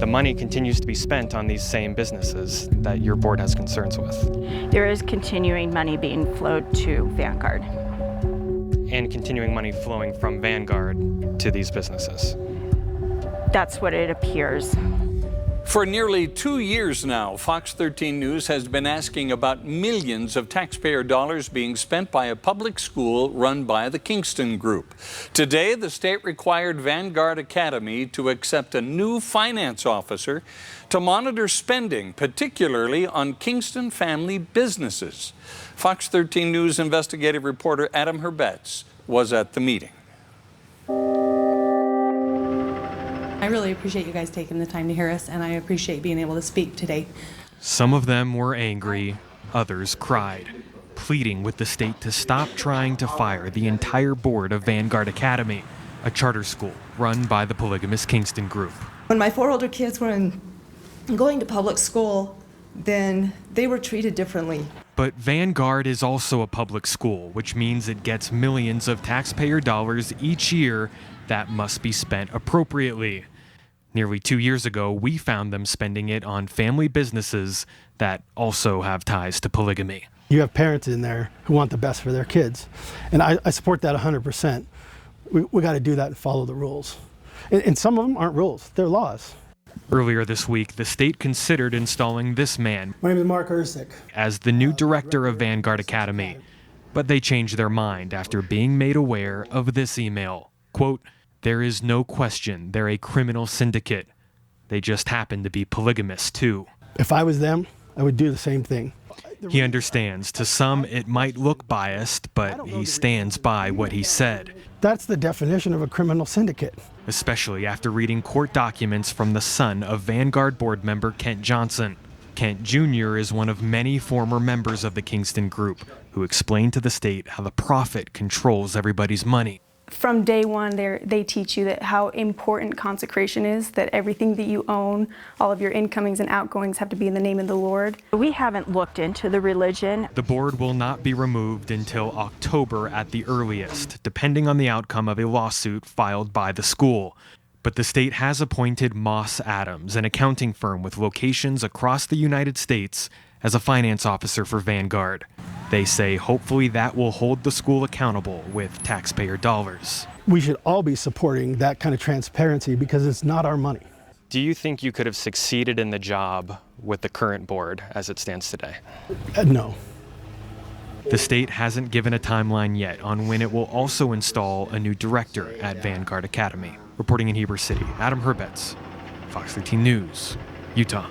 the money continues to be spent on these same businesses that your board has concerns with. There is continuing money being flowed to Vanguard. And continuing money flowing from Vanguard to these businesses. That's what it appears. For nearly 2 years now, Fox 13 News has been asking about millions of taxpayer dollars being spent by a public school run by the Kingston Group. Today, the state required Vanguard Academy to accept a new finance officer to monitor spending, particularly on Kingston family businesses. Fox 13 News investigative reporter Adam Herbetz was at the meeting. I really appreciate you guys taking the time to hear us, and I appreciate being able to speak today. Some of them were angry, others cried, pleading with the state to stop trying to fire the entire board of Vanguard Academy, a charter school run by the polygamous Kingston Group. When my 4 older kids were going to public school, then they were treated differently. But Vanguard is also a public school, which means it gets millions of taxpayer dollars each year that must be spent appropriately. Nearly 2 years ago, we found them spending it on family businesses that also have ties to polygamy. You have parents in there who want the best for their kids, and I support that 100%. We got to do that and follow the rules. And some of them aren't rules, they're laws. Earlier this week, the state considered installing this man My name is Mark Ersick as the new director of Vanguard Academy, but they changed their mind after being made aware of this email. Quote, "There is no question they're a criminal syndicate. They just happen to be polygamous too." If I was them, I would do the same thing. He understands to some it might look biased, but he stands by what he said. That's the definition of a criminal syndicate. Especially after reading court documents from the son of Vanguard board member Kent Johnson. Kent Jr. is one of many former members of the Kingston Group who explained to the state how the profit controls everybody's money. From day one, they teach you that how important consecration is, that everything that you own, all of your incomings and outgoings have to be in the name of the Lord. We haven't looked into the religion. The board will not be removed until October at the earliest, depending on the outcome of a lawsuit filed by the school. But the state has appointed Moss Adams, an accounting firm with locations across the United States, as a finance officer for Vanguard. They say hopefully that will hold the school accountable with taxpayer dollars. We should all be supporting that kind of transparency because it's not our money. Do you think you could have succeeded in the job with the current board as it stands today? No. The state hasn't given a timeline yet on when it will also install a new director at Vanguard Academy. Reporting in Heber City, Adam Herbetz, Fox 13 News, Utah.